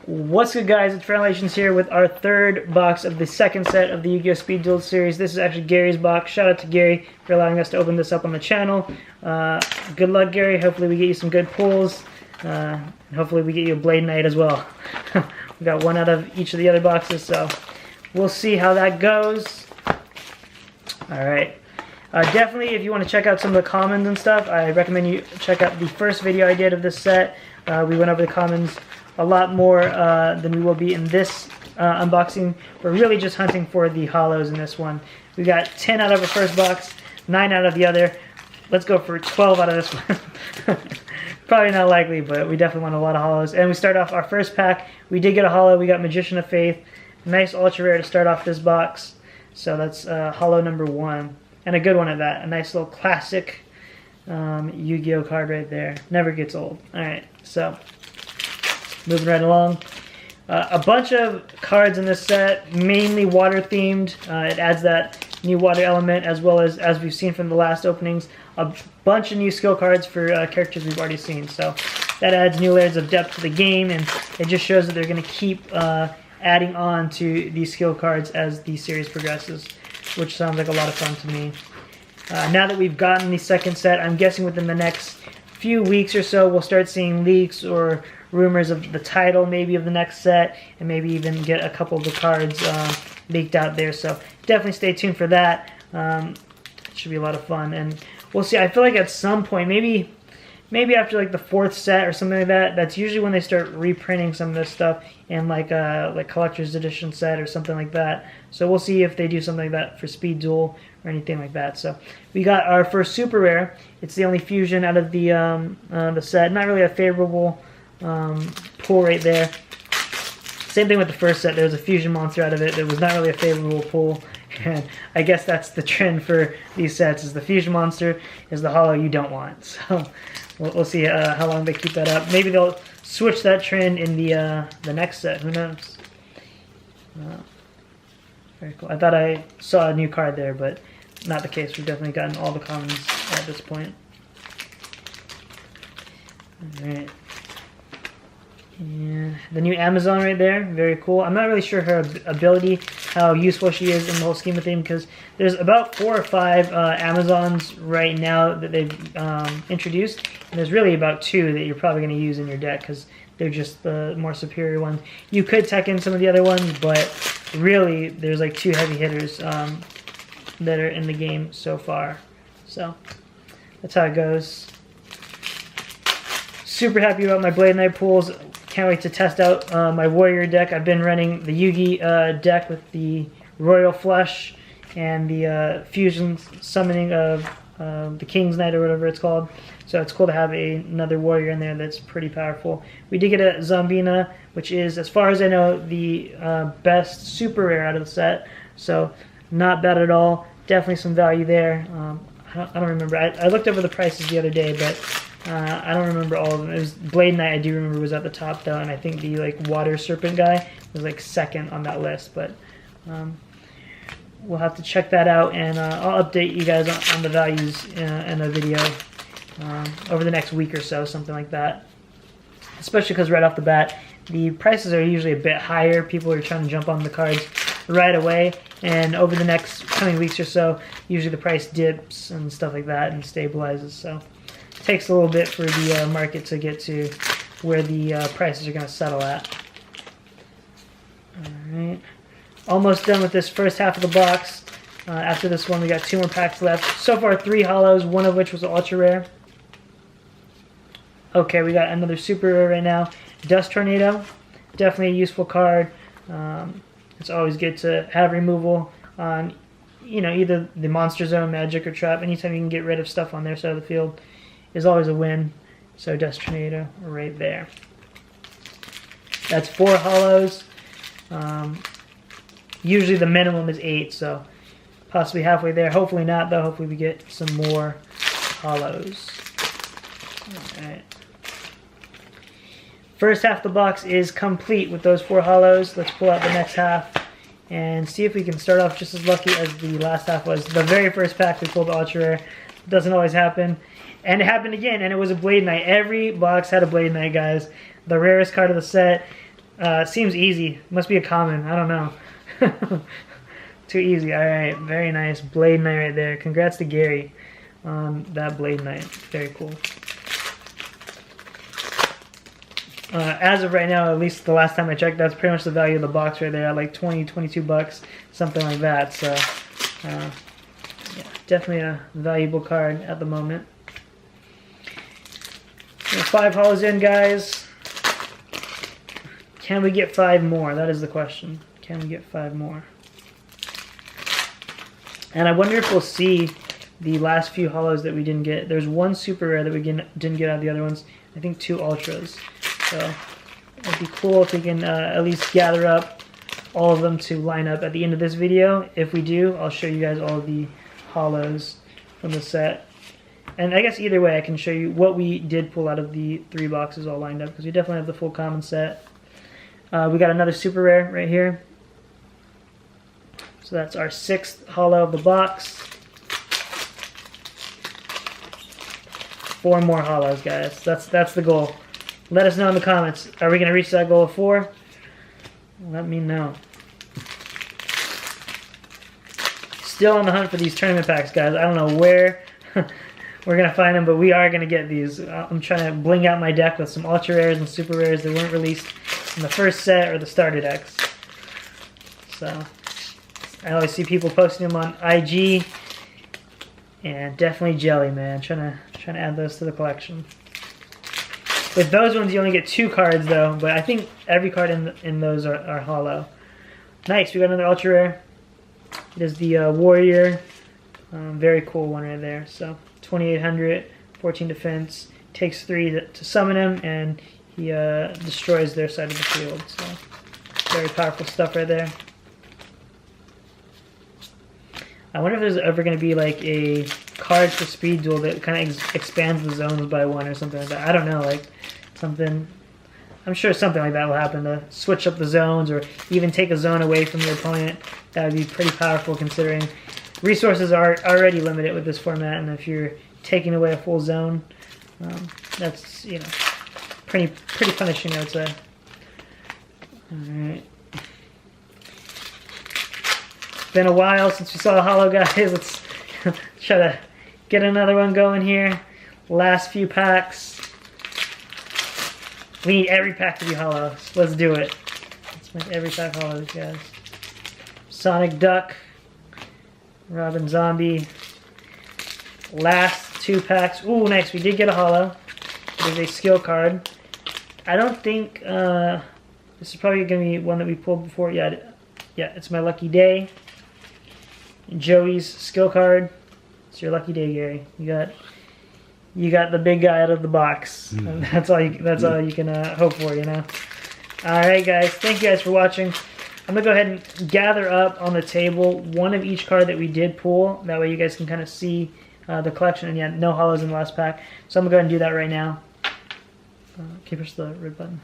What's good, guys? It's Franalations here with our third box of the second set of the Yu-Gi-Oh! Speed Duel series. This is actually Gary's box. Shout out to Gary for allowing us to open this up on the channel. Good luck, Gary. Hopefully we get you some good pulls. And hopefully we get you a Blade Knight as well. We got one out of each of the other boxes, so we'll see how that goes. Alright. Definitely, if you want to check out some of the commons and stuff, I recommend you check out the first video I did of this set. We went over the commons a lot more than we will be in this unboxing. We're really just hunting for the hollows in this one. We got 10 out of the first box, 9 out of the other. Let's go for 12 out of this one. Probably not likely, but we definitely want a lot of hollows. And we start off our first pack. We did get a hollow. We got Magician of Faith. Nice ultra rare to start off this box. So that's hollow number 1. And a good one at that. A nice little classic Yu-Gi-Oh card right there. Never gets old. Alright, so moving right along. A bunch of cards in this set, mainly water themed. It adds that new water element, as well as we've seen from the last openings, a bunch of new skill cards for characters we've already seen. So that adds new layers of depth to the game, and it just shows that they're going to keep adding on to these skill cards as the series progresses, which sounds like a lot of fun to me. Now that we've gotten the second set, I'm guessing within the next few weeks or so we'll start seeing leaks or rumors of the title maybe of the next set, and maybe even get a couple of the cards leaked out there. So definitely stay tuned for that. It should be a lot of fun, and we'll see. I feel like at some point, maybe after like the 4th set or something like that, that's usually when they start reprinting some of this stuff in like collector's edition set or something like that. So we'll see if they do something like that for Speed Duel or anything like that. So we got our first super rare. It's the only fusion out of the set. Not really a favorable pull right there. Same thing with the first set. There was a fusion monster out of it. It was not really a favorable pull, and I guess that's the trend for these sets, is the fusion monster is the hollow you don't want. So we'll see how long they keep that up. Maybe they'll switch that trend in the next set. Who knows? Very cool. I thought I saw a new card there, but not the case. We've definitely gotten all the commons at this point. Alright. Yeah, the new Amazon right there, very cool. I'm not really sure her ability, how useful she is in the whole scheme of things, because there's about 4 or 5 Amazons right now that they've introduced, and there's really about 2 that you're probably going to use in your deck, because they're just the more superior ones. You could tech in some of the other ones, but really there's like 2 heavy hitters that are in the game so far. So that's how it goes. Super happy about my Blade Knight pulls. Can't wait to test out my Warrior deck. I've been running the Yugi deck with the Royal Flush and the fusion summoning of the King's Knight or whatever it's called. So it's cool to have another Warrior in there that's pretty powerful. We did get a Zombina, which is, as far as I know, the best super rare out of the set. So not bad at all. Definitely some value there. I don't remember. I looked over the prices the other day, but I don't remember all of them. It was Blade Knight, I do remember, was at the top though, and I think the like Water Serpent guy was like 2nd on that list. But we'll have to check that out, and I'll update you guys on the values in a video over the next week or so, something like that. Especially because right off the bat, the prices are usually a bit higher. People are trying to jump on the cards right away, and over the next coming weeks or so, usually the price dips and stuff like that and stabilizes. So it takes a little bit for the market to get to where the prices are going to settle at. Alright, almost done with this first half of the box. After this one, we got 2 more packs left. So far 3 hollows, one of which was ultra rare. Okay, we got another super rare right now. Dust Tornado, definitely a useful card. It's always good to have removal on, you know, either the Monster Zone, Magic, or Trap. Anytime you can get rid of stuff on their side of the field is always a win. So Dust Tornado right there. That's 4 hollows. Usually the minimum is 8, so possibly halfway there. Hopefully not, though. Hopefully we get some more hollows. Alright. First half of the box is complete with those 4 hollows. Let's pull out the next half and see if we can start off just as lucky as the last half was. The very first pack we pulled the ultra rare. Doesn't always happen. And it happened again, and it was a Blade Knight. Every box had a Blade Knight, guys. The rarest card of the set. Seems easy. Must be a common. I don't know. Too easy. All right. Very nice. Blade Knight right there. Congrats to Gary on that Blade Knight. Very cool. As of right now, at least the last time I checked, that's pretty much the value of the box right there at like 20, 22 bucks, something like that. So, yeah, definitely a valuable card at the moment. 5 holos in, guys. Can we get 5 more? That is the question. Can we get 5 more? And I wonder if we'll see the last few holos that we didn't get. There's 1 super rare that we didn't get out of the other ones. I think 2 ultras. So it'd be cool if we can at least gather up all of them to line up at the end of this video. If we do, I'll show you guys all the holos from the set. And I guess either way, I can show you what we did pull out of the 3 boxes all lined up, because we definitely have the full common set. We got another super rare right here. So that's our 6th holo of the box. 4 more holos, guys. That's the goal. Let us know in the comments. Are we going to reach that goal of 4? Let me know. Still on the hunt for these tournament packs, guys. I don't know where we're going to find them, but we are going to get these. I'm trying to bling out my deck with some ultra rares and super rares that weren't released in the first set or the starter decks. So I always see people posting them on IG, and definitely jelly, man. Trying to add those to the collection. With those ones, you only get 2 cards, though, but I think every card in those are holo. Nice, we got another ultra rare. It is the Warrior. Very cool one right there. So 2800, 14 defense, takes 3 to summon him, and he destroys their side of the field. So very powerful stuff right there. I wonder if there's ever going to be like a card for Speed Duel that kind of expands the zones by 1 or something like that. I don't know, like something. I'm sure something like that will happen to switch up the zones or even take a zone away from your opponent. That would be pretty powerful considering resources are already limited with this format, and if you're taking away a full zone, that's, you know, pretty punishing, I would say. All right. Been a while since we saw a holo, guys. Let's try to get another one going here. Last few packs. We need every pack to be holos. Let's do it. Let's make every pack holos, guys. Sonic Duck, Robin Zombie. Last 2 packs. Ooh, nice. We did get a holo. There's a skill card. I don't think this is probably going to be one that we pulled before. Yeah, it's my lucky day. Joey's skill card. It's your lucky day, Gary. You got the big guy out of the box. And that's all you can hope for, you know. All right, guys. Thank you guys for watching. I'm gonna go ahead and gather up on the table 1 of each card that we did pull. That way, you guys can kind of see the collection. And yeah, no holos in the last pack. So I'm gonna go ahead and do that right now. Can you push the red button?